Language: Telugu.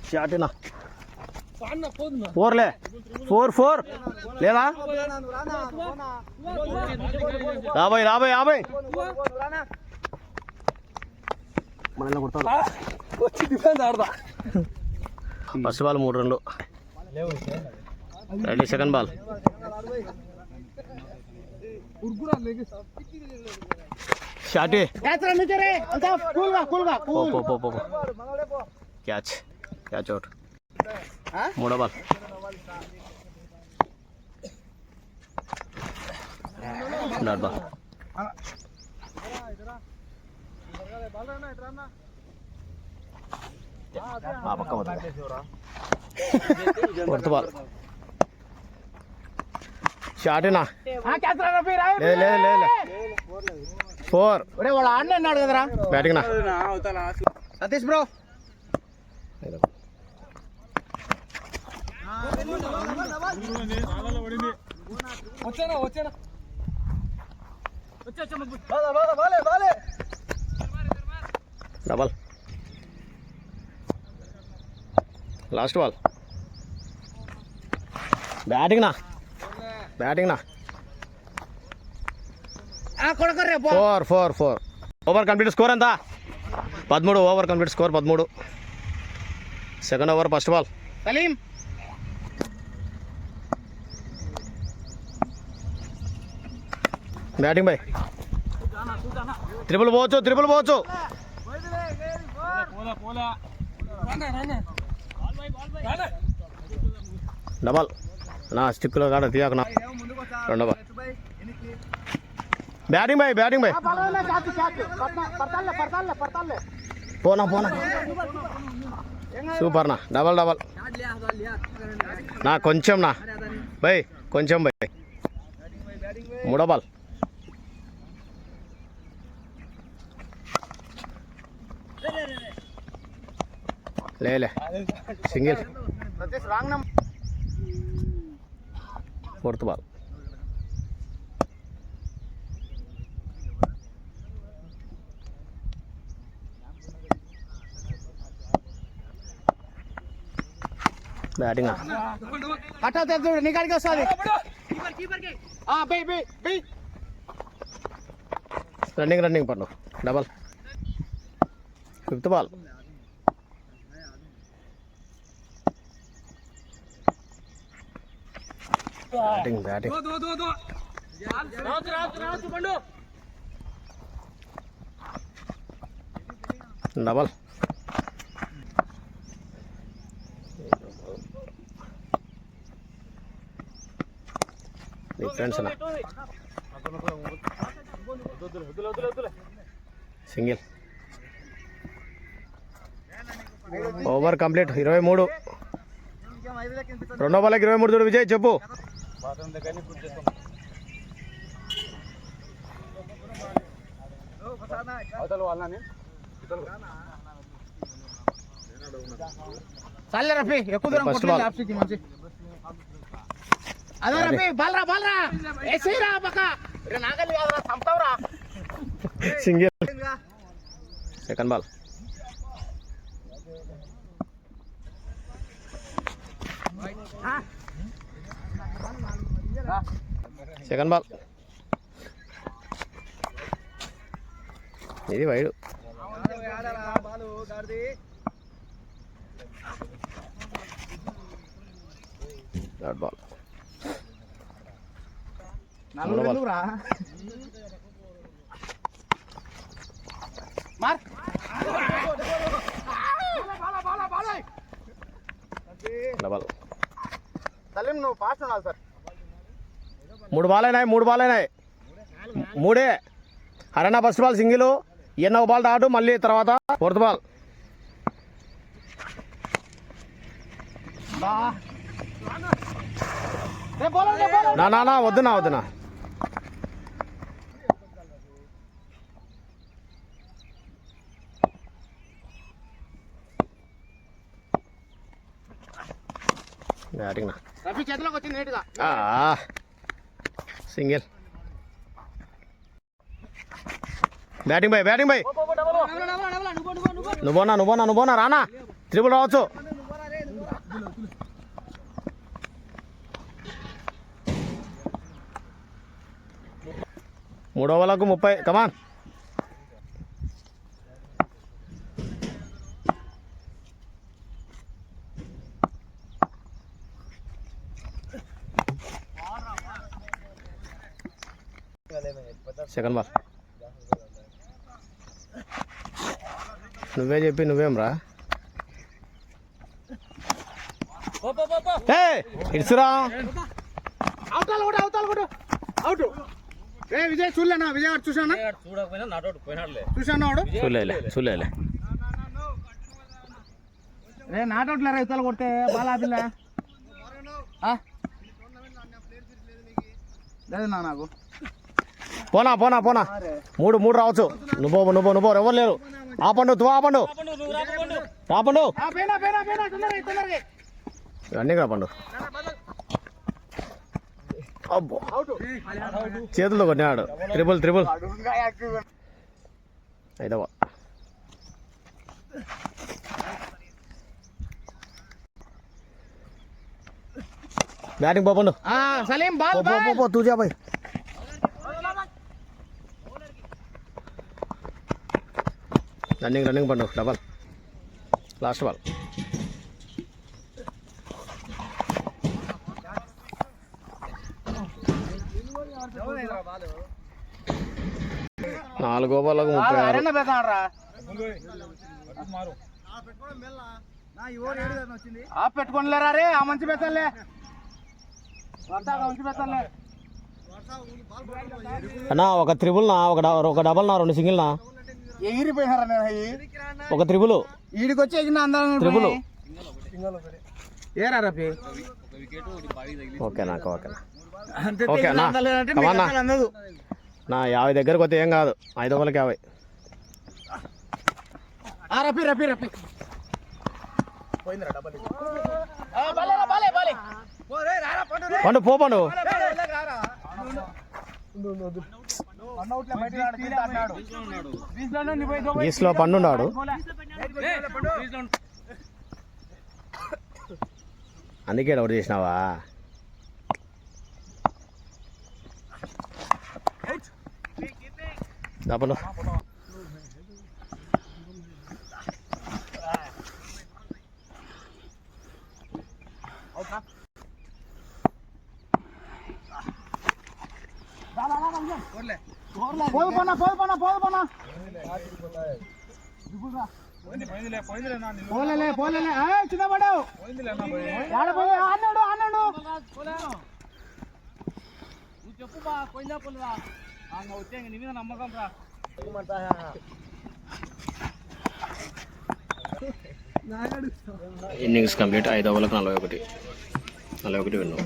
షాటేనా 4 లే 4 లేదా రాబోయ్ మన కొడతాడు ఫస్ట్ బాల్ 3 రన్లు రెడీ సెకండ్ బాల్ షాటే క్యాచ్ అవుట్ మూడో బాల్ డాట్ బాల్ పక్క ఫోర్త్ బాల్ షాటేనా లే 4 వాడు ఆడనే అన్నాడు కదరా బ్యాటింగ్ నా Satish bro double last ball batting నా 4 ఓవర్ కంప్లీట్ స్కోర్ ఎంత 13 over complete score 13 second over first ball Salim batting bye triple పోవచ్చు డబల్ నా స్టిక్లో కాడ తీయకనా రెండో బాల్ బ్యాటింగ్ బై పోనా సూపర్ నా డబల్ నా కొంచెం నా బై కొంచెం బై మూడో బాల్ లే సింగిల్ ఫోర్త్ బాల్ బ్యాటింగ్ నీ కాడికి వస్తుంది రన్నింగ్ పన్ను double fifth ball batting double friends single over complete 23 రెండో బాల్కి 23 చూడు విజయ్ చెప్పు చాలే రఫీ ఎక్కువ దూరం కొట్టలేదు ఆప్షన్కి మంచి అదే రఫీ బాల్రా ఏసేరా పక్క రే నాగలి కాదురా సంపతావురా single second ball second ball ఇది wide dot ball double Salim నువ్వు ఫాస్ట్ ఉండాలి సార్ 3 బాల్ అయినాయి మూడే హరణ ఫస్ట్ బాల్ సింగిల్ ఈయన ఒక బాల్ డాటు మళ్ళీ తర్వాత ఫోర్త్ బాల్ నా వద్దునా బ్యాటింగ్ రఫీ చేతిలోకి వచ్చింది నేటుగా సింగిల్ బ్యాటింగ్ బై నువ్వునా రానా త్రిపుల్ రావచ్చు 3 ఓవర్లకు 30 కమాన్. Second ball. నువ్వే చెప్పి నువ్వేం రా ఇడ్సురా. అవతల కూడా అవుట్. ఏ విజయ్ చూడలేనా? విజయ్ గారు చూసానా? చూడలే రే నాటౌట్ లేరా ఇవతల కొడితే బాల్ ఆపిల్ల లేదన్నా నాకు. పోనా 3 రావచ్చు. నువ్వు ఎవరు లేరు. ఆపండు రాపండు అన్నీ రాపండు. అబ్బో చేతులతో కొట్టినాడు. త్రిబుల్ 5వ. బ్యాటింగ్ పోపండు. సలీం బాల్ తూజా పోయి. రన్నింగ్ పండు. Double last ball. నాలుగు ఓవర్లకు 36 పెట్టుకోలేరా రే. ఆ మంచి పెద్దలే అన్నా. ఒక త్రిబుల్ నా, ఒక డబల్ నా, 2 సింగిల్ నా. ఎగిరిపోయినారా? ఒక త్రిబుల్ ఈడికి వచ్చి ఎగిన అందరం త్రిబుల్. ఏరా రఫీ? ఓకేనా నా 50 దగ్గరకు వస్తే ఏం కాదు. 5 ఓవర్లకి 50. రఫీ పండు పోపండు. గీస్లో పండున్నాడు. అందుకే ఎవరు చేసినావా? పండు. పోలే చిన్న పడావు. అన్నాడు చెప్పు బా. పోయిందా వచ్చే నీ మీద నమ్మకం రా. Innings complete. 5 ఓవర్లకు 41 విన్ను.